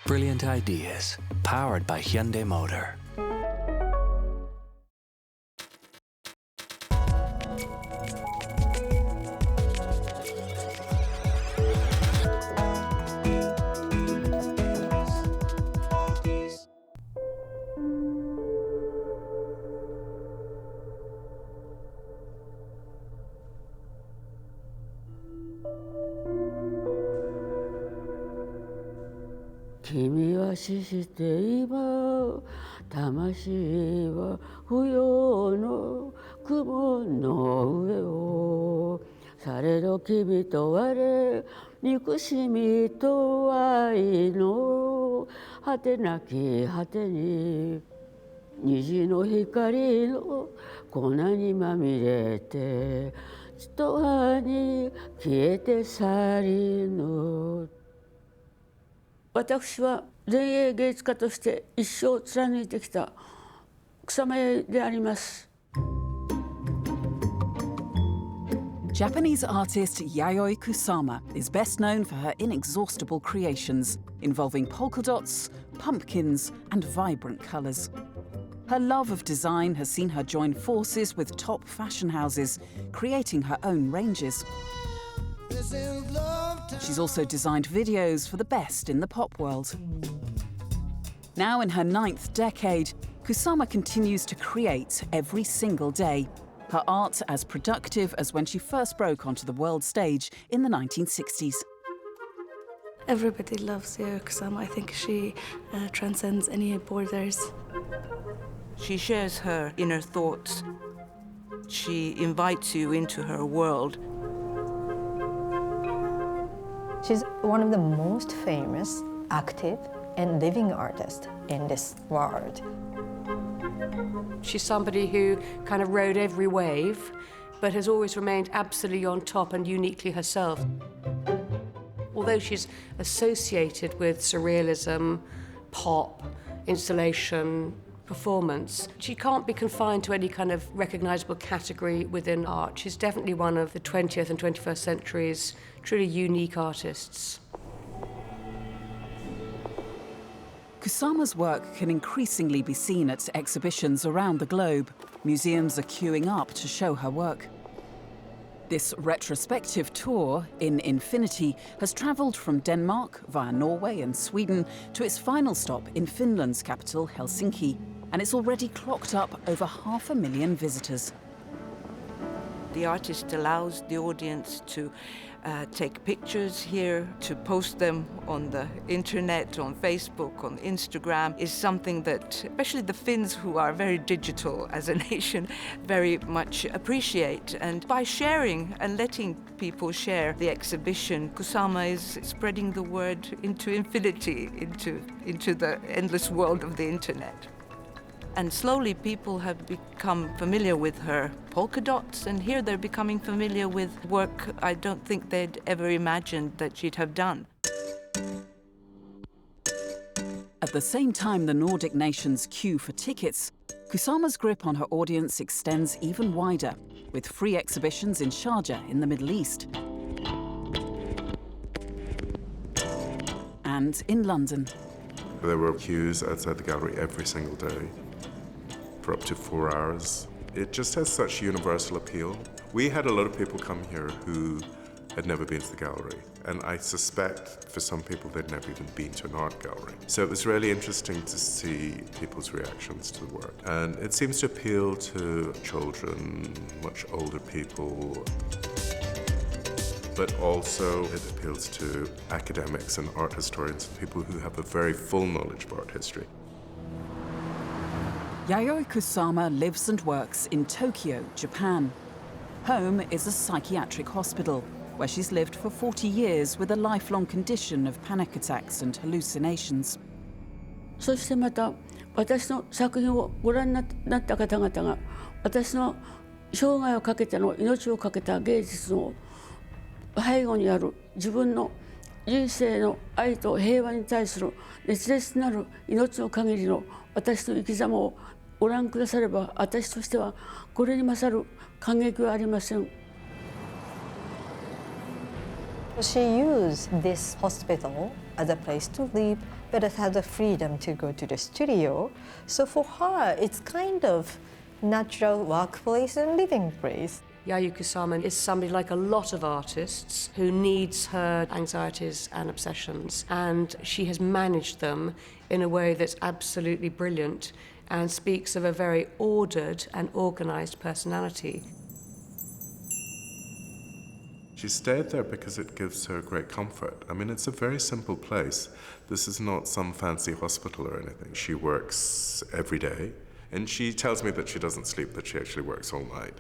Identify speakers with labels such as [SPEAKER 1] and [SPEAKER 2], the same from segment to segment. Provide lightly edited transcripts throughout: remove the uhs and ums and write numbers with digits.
[SPEAKER 1] Brilliant ideas, powered by Hyundai Motor.
[SPEAKER 2] 君は死して今魂は不要の雲の上をされど君と我憎しみと愛の果てなき果てに虹の光の粉にまみれて血と歯に消えて去りぬ私は前衛芸術家として一生貫いてきた草間であります。
[SPEAKER 3] Japanese artist Yayoi Kusama is best known for her inexhaustible creations involving polka dots, pumpkins, and vibrant colours. Her love of design has seen her join forces with top fashion houses, creating her own ranges. She's also designed videos for the best in the pop world. Now in her 9th decade, Kusama continues to create every single day, her art as productive as when she first broke onto the world stage in the 1960s.
[SPEAKER 4] Everybody loves Yayoi Kusama. I think she transcends any borders.
[SPEAKER 5] She shares her inner thoughts. She invites you into her world.
[SPEAKER 6] She's one of the most famous, active, and living artists in this world.
[SPEAKER 7] She's somebody who kind of rode every wave, but has always remained absolutely on top and uniquely herself. Although she's associated with surrealism, pop, installation, performance, she can't be confined to any kind of recognizable category within art. She's definitely one of the 20th and 21st century's truly unique artists.
[SPEAKER 3] Kusama's work can increasingly be seen at exhibitions around the globe. Museums are queuing up to show her work. This retrospective tour, in Infinity, has travelled from Denmark via Norway and Sweden to its final stop in Finland's capital, Helsinki, and it's already clocked up over 500,000 visitors.
[SPEAKER 5] The artist allows the audience to take pictures here, to post them on the internet, on Facebook, on Instagram, is something that especially the Finns, who are very digital as a nation, very much appreciate. And by sharing and letting people share the exhibition, Kusama is spreading the word into infinity, into the endless world of the internet. And slowly people have become familiar with her polka dots, and here they're becoming familiar with work I don't think they'd ever imagined that she'd have done.
[SPEAKER 3] At the same time the Nordic nations queue for tickets, Kusama's grip on her audience extends even wider, with free exhibitions in Sharjah in the Middle East and in London.
[SPEAKER 8] There were queues outside the gallery every single day for up to 4 hours. It just has such universal appeal. We had a lot of people come here who had never been to the gallery, and I suspect for some people they'd never even been to an art gallery. So it was really interesting to see people's reactions to the work. And it seems to appeal to children, much older people, but also it appeals to academics and art historians and people who have a very full knowledge of art history.
[SPEAKER 3] Yayoi Kusama lives and works in Tokyo, Japan. Home is a psychiatric hospital, where she's lived for 40 years with a lifelong condition of panic attacks and hallucinations.
[SPEAKER 2] そしてまた私の作品をご覧になった方々が私の生涯をかけての命をかけた芸術の背後にある自分の人生の愛と平和に対する熱烈なる命の限りの私の生き様をご覧くだされば、私としてはこれに勝る感激はありません。
[SPEAKER 6] She used this hospital as a place to live but it has the freedom to go to the studio. So for her, it's kind of natural workplace and living place.
[SPEAKER 7] Yayoi Kusama is somebody like a lot of artists who needs her anxieties and obsessions, and she has managed them in a way that's absolutely brilliant and speaks of a very ordered and organised personality.
[SPEAKER 8] She stayed there because it gives her great comfort. I mean, it's a very simple place. This is not some fancy hospital or anything. She works every day, and she tells me that she doesn't sleep, that she actually works all night.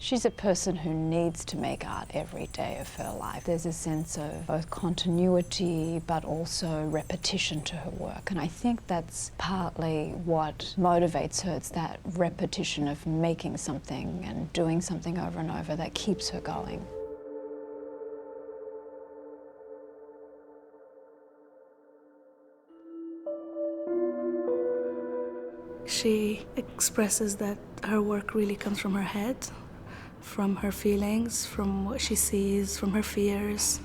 [SPEAKER 9] She's a person who needs to make art every day of her life. There's a sense of both continuity but also repetition to her work, and I think that's partly what motivates her. It's that repetition of making something and doing something over and over that keeps her going.
[SPEAKER 4] She expresses that her work really comes from her head, from her feelings, from what she sees, from her fears.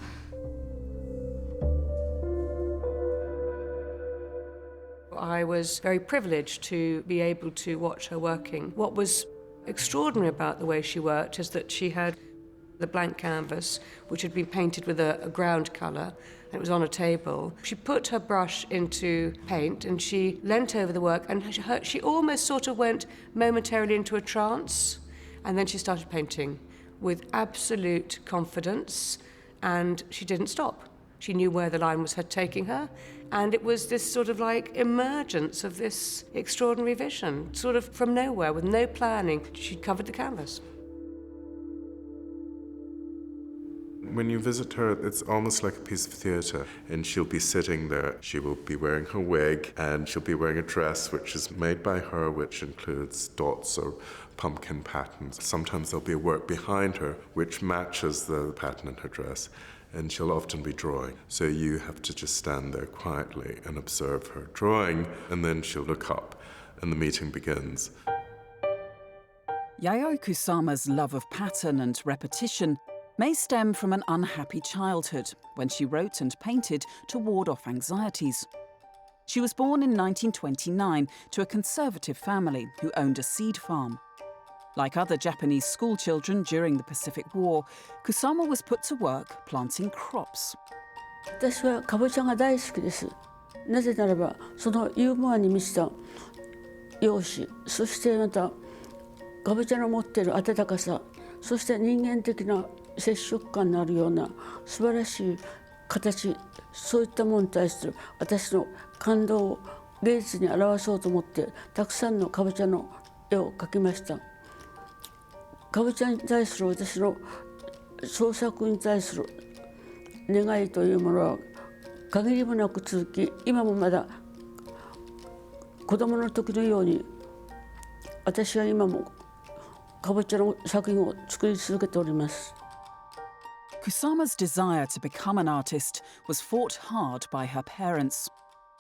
[SPEAKER 7] I was very privileged to be able to watch her working. What was extraordinary about the way she worked is that she had the blank canvas, which had been painted with a ground colour, and it was on a table. She put her brush into paint and she leant over the work, and she almost sort of went momentarily into a trance, and then she started painting with absolute confidence, and she didn't stop. She knew where the line was taking her, and it was this sort of like emergence of this extraordinary vision, sort of from nowhere, with no planning. She covered the canvas.
[SPEAKER 8] When you visit her, it's almost like a piece of theatre, and she'll be sitting there. She will be wearing her wig, and she'll be wearing a dress which is made by her, which includes dots or pumpkin patterns. Sometimes there'll be a work behind her which matches the pattern in her dress, and she'll often be drawing. So you have to just stand there quietly and observe her drawing, and then she'll look up, and the meeting begins.
[SPEAKER 3] Yayoi Kusama's love of pattern and repetition may stem from an unhappy childhood when she wrote and painted to ward off anxieties. She was born in 1929 to a conservative family who owned a seed farm. Like other Japanese schoolchildren during the Pacific War, Kusama was put to work planting crops.
[SPEAKER 2] 私はかぼちゃが大好きです。なぜならばそのユーモアに満ちた容姿、そしてまたかぼちゃの持っている温かさ、そして人間的な接触感のあるような素晴らしい形、そういったものに対する私の感動を芸術に表そうと思ってたくさんのかぼちゃの絵を描きました。かぼちゃに対する私の創作に対する願いというものは限りもなく続き、今もまだ子供の時のように私は今もかぼちゃの作品を作り続けております。
[SPEAKER 3] Kusama's desire to become an artist was fought hard by her parents.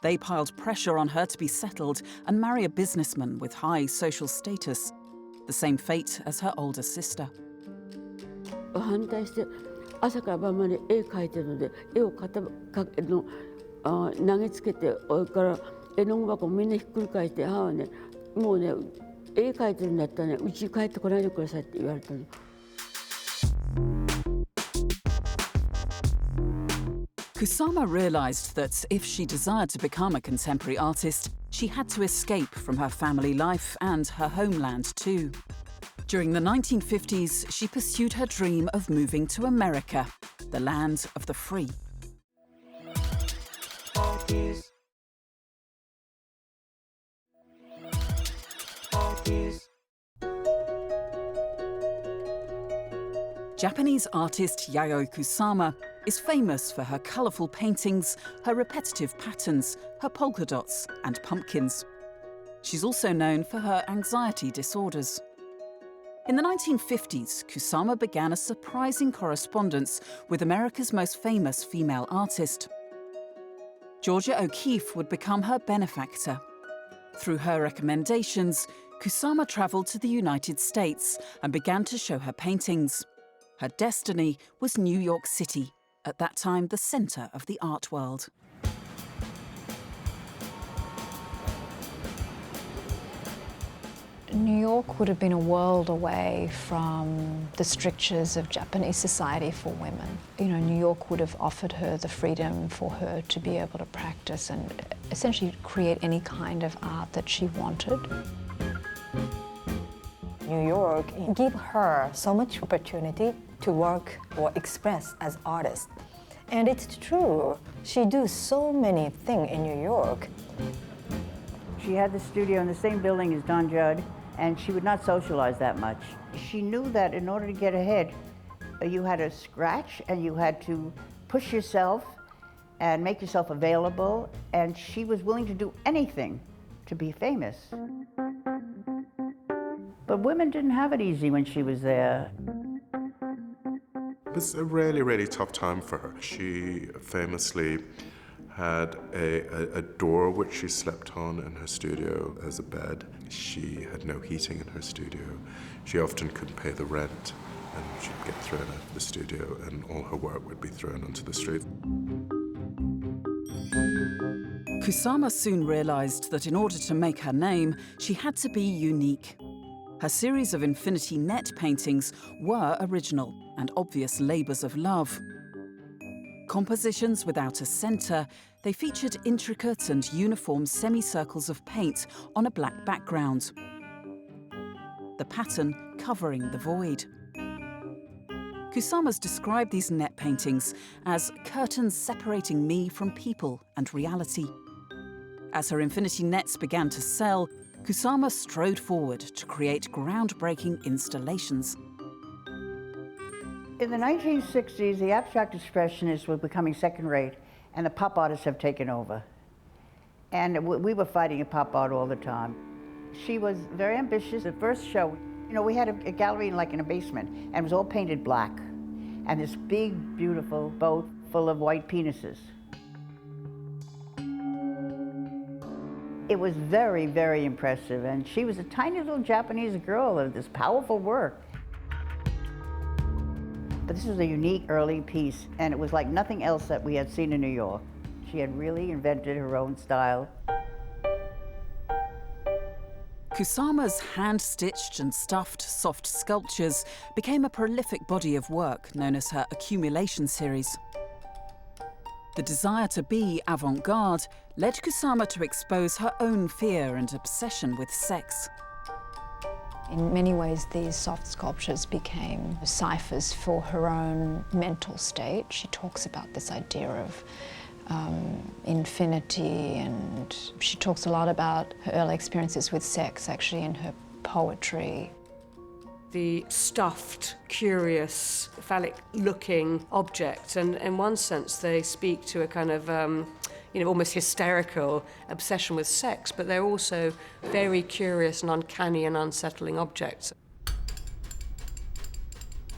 [SPEAKER 3] They piled pressure on her to be settled and marry a businessman with high social status, the same fate as her older sister.
[SPEAKER 2] 反対して朝から晩まで絵描いてるので、絵を投げつけて、それから絵の具箱をみんなひっくり返して、母はね、もうね、絵描いてるんだったらね、うちに帰ってこないでくださいって言われたの。
[SPEAKER 3] Kusama realised that if she desired to become a contemporary artist, she had to escape from her family life and her homeland too. During the 1950s, she pursued her dream of moving to America, the land of the free. Japanese artist Yayoi Kusama is famous for her colourful paintings, her repetitive patterns, her polka dots and pumpkins. She's also known for her anxiety disorders. In the 1950s, Kusama began a surprising correspondence with America's most famous female artist. Georgia O'Keeffe would become her benefactor. Through her recommendations, Kusama travelled to the United States and began to show her paintings. Her destiny was New York City, at that time the centre of the art world.
[SPEAKER 9] New York would have been a world away from the strictures of Japanese society for women. You know, New York would have offered her the freedom for her to be able to practice and essentially create any kind of art that she wanted.
[SPEAKER 6] New York gave her so much opportunity to work or express as artist. And it's true, she do so many things in New York.
[SPEAKER 10] She had the studio in the same building as Don Judd, and she would not socialize that much. She knew that in order to get ahead, you had to scratch and you had to push yourself and make yourself available, and she was willing to do anything to be famous. But women didn't have it easy when she was there.
[SPEAKER 8] It was a really, really tough time for her. She famously had a door which she slept on in her studio as a bed. She had no heating in her studio. She often couldn't pay the rent, and she'd get thrown out of the studio and all her work would be thrown onto the street.
[SPEAKER 3] Kusama soon realised that in order to make her name, she had to be unique. Her series of infinity net paintings were original and obvious labours of love. Compositions without a centre, they featured intricate and uniform semicircles of paint on a black background, the pattern covering the void. Kusama's described these net paintings as curtains separating me from people and reality. As her infinity nets began to sell, Kusama strode forward to create groundbreaking installations.
[SPEAKER 10] In the 1960s, the abstract expressionists were becoming second-rate, and the pop artists have taken over. And we were fighting a pop art all the time. She was very ambitious. The first show, you know, we had a gallery like in a basement, and it was all painted black. And this big, beautiful boat full of white penises. It was very, very impressive, and she was a tiny little Japanese girl of this powerful work. But this was a unique early piece, and it was like nothing else that we had seen in New York. She had really invented her own style.
[SPEAKER 3] Kusama's hand-stitched and stuffed soft sculptures became a prolific body of work known as her accumulation series. The desire to be avant-garde led Kusama to expose her own fear and obsession with sex.
[SPEAKER 9] In many ways, these soft sculptures became ciphers for her own mental state. She talks about this idea of infinity, and she talks a lot about her early experiences with sex, actually, in her poetry.
[SPEAKER 7] The stuffed, curious, phallic-looking objects, and in one sense they speak to a kind of almost hysterical obsession with sex, but they're also very curious and uncanny and unsettling objects.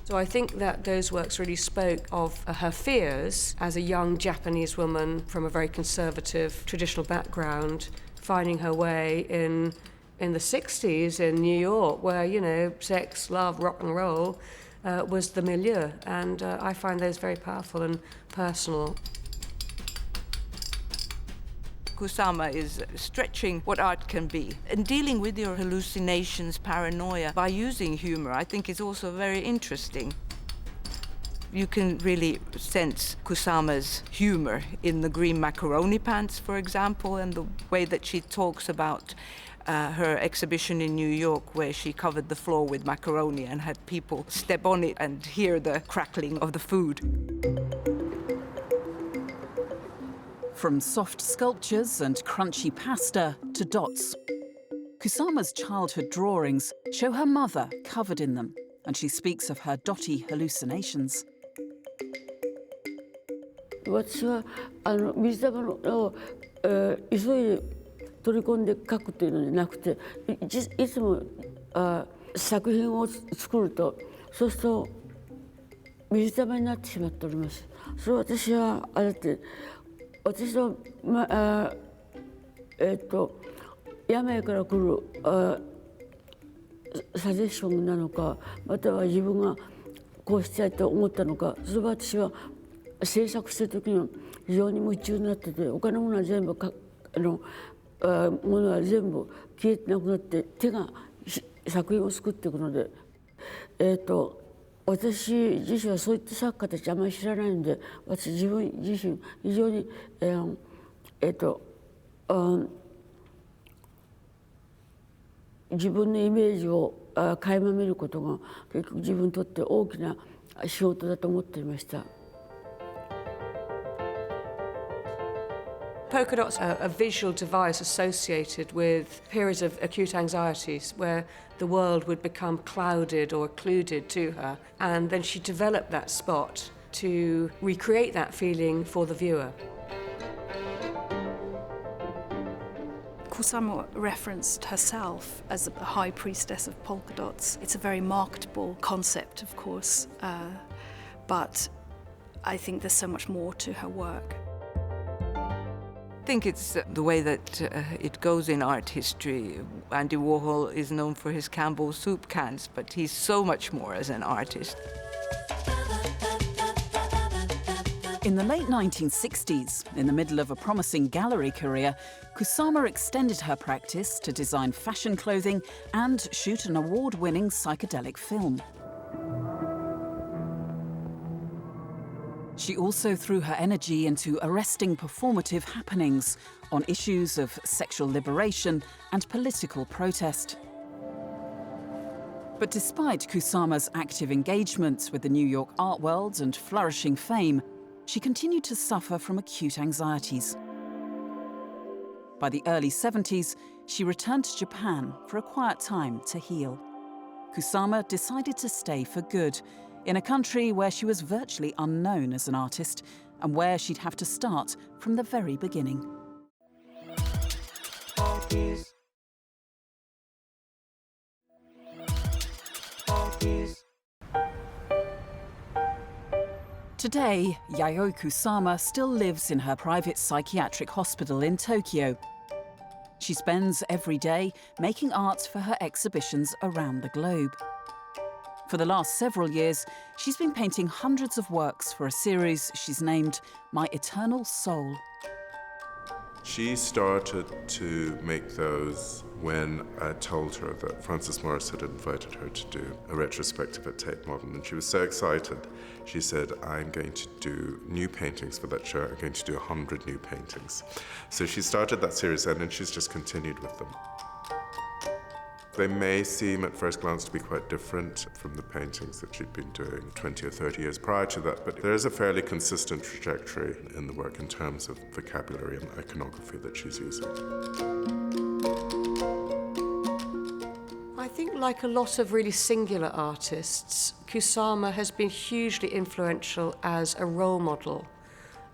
[SPEAKER 7] So I think that those works really spoke of her fears as a young Japanese woman from a very conservative, traditional background, finding her way in the 60s in New York, where, you know, sex, love, rock and roll was the milieu. And I find those very powerful and personal.
[SPEAKER 5] Kusama is stretching what art can be and dealing with your hallucinations, paranoia, by using humor, I think is also very interesting. You can really sense Kusama's humor in the green macaroni pants, for example, and the way that she talks about her exhibition in New York, where she covered the floor with macaroni and had people step on it and hear the crackling of the food.
[SPEAKER 3] From soft sculptures and crunchy pasta to dots, Kusama's childhood drawings show her mother covered in them, and she speaks of her dotty hallucinations.
[SPEAKER 2] 私は水玉を、急いで取り込んで描くというのじゃなくて、いつも作品を作ると、そうすると水玉になってしまっております。それは私は私の病から来るサジェッションなのか、または自分がこうしたいと思ったのか、それは私は制作する時に非常に夢中になってて、他のものは全部ものは全部消えてなくなって手が作品を作っていくので、私自身はそういった作家たちあまり知らないんで、私自分自身非常に自分のイメージを垣間見ることが結局自分にとって大きな仕事だと思っていました。
[SPEAKER 7] Polka dots are a visual device associated with periods of acute anxieties where the world would become clouded or occluded to her, and then she developed that spot to recreate that feeling for the viewer.
[SPEAKER 4] Kusama referenced herself as a high priestess of polka dots. It's a very marketable concept, of course, but I think there's so much more to her work.
[SPEAKER 5] I think it's the way that it goes in art history. Andy Warhol is known for his Campbell soup cans, but he's so much more as an artist.
[SPEAKER 3] In the late 1960s, in the middle of a promising gallery career, Kusama extended her practice to design fashion clothing and shoot an award-winning psychedelic film. She also threw her energy into arresting performative happenings on issues of sexual liberation and political protest. But despite Kusama's active engagement with the New York art world and flourishing fame, she continued to suffer from acute anxieties. By the early 70s, she returned to Japan for a quiet time to heal. Kusama decided to stay for good, in a country where she was virtually unknown as an artist and where she'd have to start from the very beginning. Today, Yayoi Kusama still lives in her private psychiatric hospital in Tokyo. She spends every day making art for her exhibitions around the globe. For the last several years, she's been painting hundreds of works for a series she's named My Eternal Soul.
[SPEAKER 8] She started to make those when I told her that Francis Morris had invited her to do a retrospective at Tate Modern, and she was so excited. She said, I'm going to do new paintings for that show. I'm going to do 100 new paintings. So she started that series, and then she's just continued with them. They may seem at first glance to be quite different from the paintings that she'd been doing 20 or 30 years prior to that, but there is a fairly consistent trajectory in the work in terms of vocabulary and iconography that she's using.
[SPEAKER 7] I think, like a lot of really singular artists, Kusama has been hugely influential as a role model.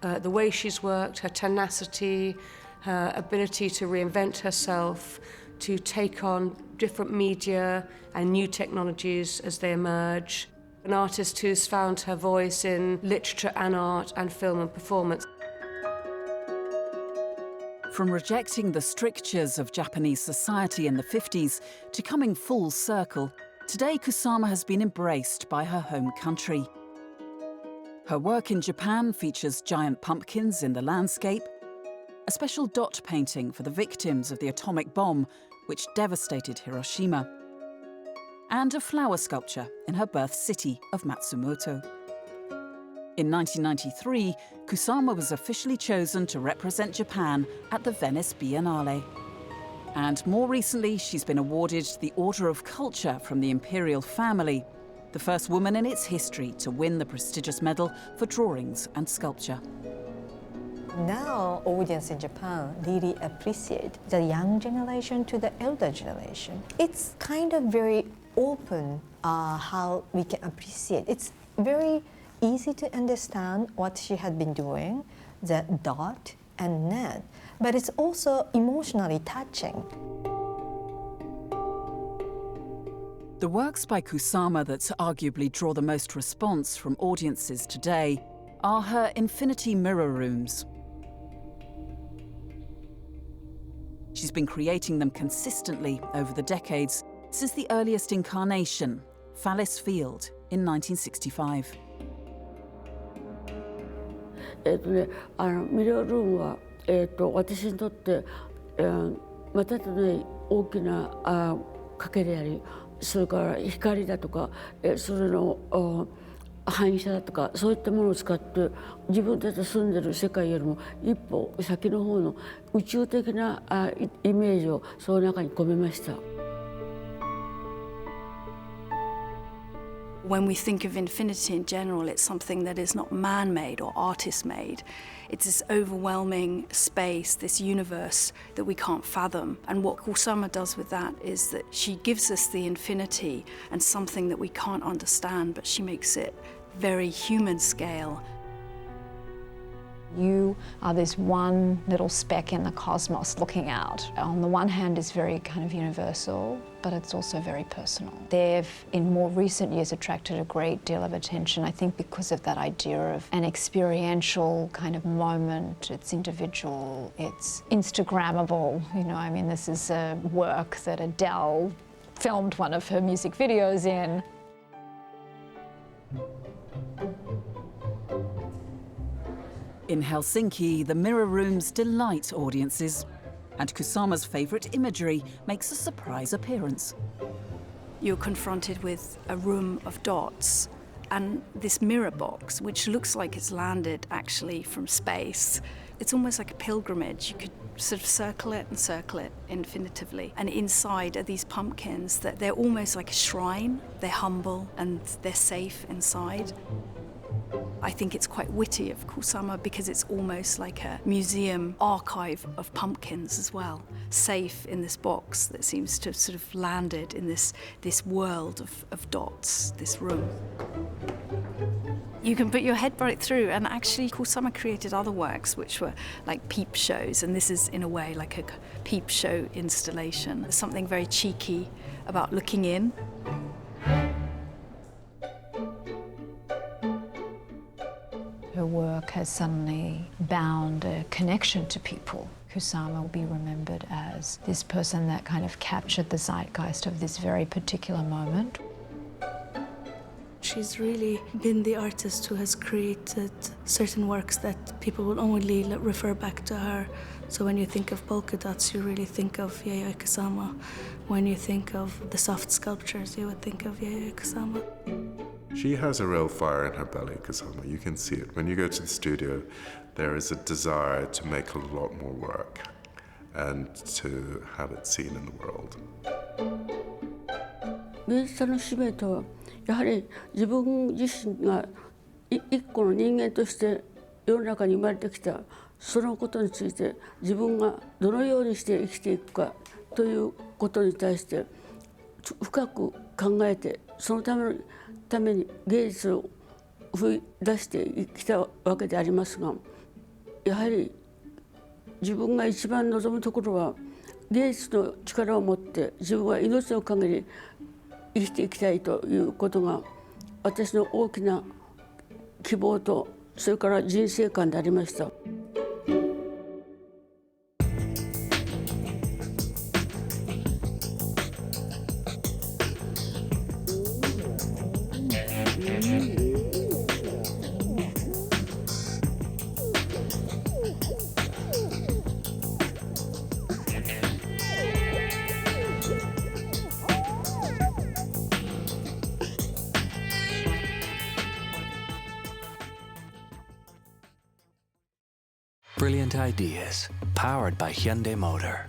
[SPEAKER 7] The way she's worked, her tenacity, her ability to reinvent herself, to take on different media and new technologies as they emerge. An artist who's found her voice in literature and art and film and performance. From rejecting the strictures of Japanese society in the 50s to coming full circle, today Kusama has been embraced by her home country. Her work in Japan features giant pumpkins in the landscape, a special dot painting for the victims of the atomic bomb which devastated Hiroshima, and a flower sculpture in her birth city of Matsumoto. In 1993, Kusama was officially chosen to represent Japan at the Venice Biennale. And more recently, she's been awarded the Order of Culture from the imperial family, the first woman in its history to win the prestigious medal for drawings and sculpture.
[SPEAKER 6] Now, audience in Japan really appreciate the young generation to the elder generation. It's kind of very open how we can appreciate. It's very easy to understand what she had been doing, the dot and net, but it's also emotionally touching.
[SPEAKER 3] The works by Kusama that arguably draw the most response from audiences today are her infinity mirror rooms. She's been creating them consistently over the decades, since the earliest incarnation, Fallis Field, in 1965.
[SPEAKER 2] ミラールームは、私にとって、またとない大きな賭けであり、それから光だとか、それの反射だとか、そういったものを使って自分たちが住んでる世界よりも一歩先の方の宇宙的なイメージをその中に込めました。
[SPEAKER 4] When we think of infinity in general, it's something that is not man-made or artist-made. It's this overwhelming space, this universe that we can't fathom. And what Kusama does with that is that she gives us the infinity and something that we can't understand, but she makes it very human scale.
[SPEAKER 9] You are this one little speck in the cosmos looking out. On the one hand, it's very kind of universal, but it's also very personal. They've, in more recent years, attracted a great deal of attention, I think because of that idea of an experiential kind of moment. It's individual, it's Instagrammable. You know, I mean, this is a work that Adele filmed one of her music videos in.
[SPEAKER 3] In Helsinki, the mirror rooms delight audiences, and Kusama's favourite imagery makes a surprise appearance.
[SPEAKER 4] You're confronted with a room of dots and this mirror box, which looks like it's landed actually from space. It's almost like a pilgrimage. You could sort of circle it infinitively. And inside are these pumpkins that they're almost like a shrine. They're humble and they're safe inside. I think it's quite witty of Kusama because it's almost like a museum archive of pumpkins as well, safe in this box that seems to have sort of landed in this world of dots, this room. You can put your head right through, and actually Kusama created other works which were like peep shows, and this is in a way like a peep show installation. There's something very cheeky about looking in.
[SPEAKER 9] Her work has suddenly bound a connection to people. Kusama will be remembered as this person that kind of captured the zeitgeist of this very particular moment.
[SPEAKER 11] She's really been the artist who has created certain works that people will only refer back to her. So when you think of polka dots, you really think of Yayoi Kusama. When you think of the soft sculptures, you would think of Yayoi Kusama.
[SPEAKER 8] She has a real fire in her belly, Kusama. You can see it. When you go to the studio, there is a desire to make a lot more work and to have it seen in the world.
[SPEAKER 2] 芸術家の使命とはやはり自分自身が一個の人間として世の中に生まれてきたそのことについて自分がどのようにして生きていくかということに対して深く考えてそのために芸術を振り出してきたわけでありますが、やはり自分が一番望むところは芸術の力を持って自分は命の限り生きていきたいということが私の大きな希望とそれから人生観でありました。
[SPEAKER 1] Brilliant ideas, powered by Hyundai Motor.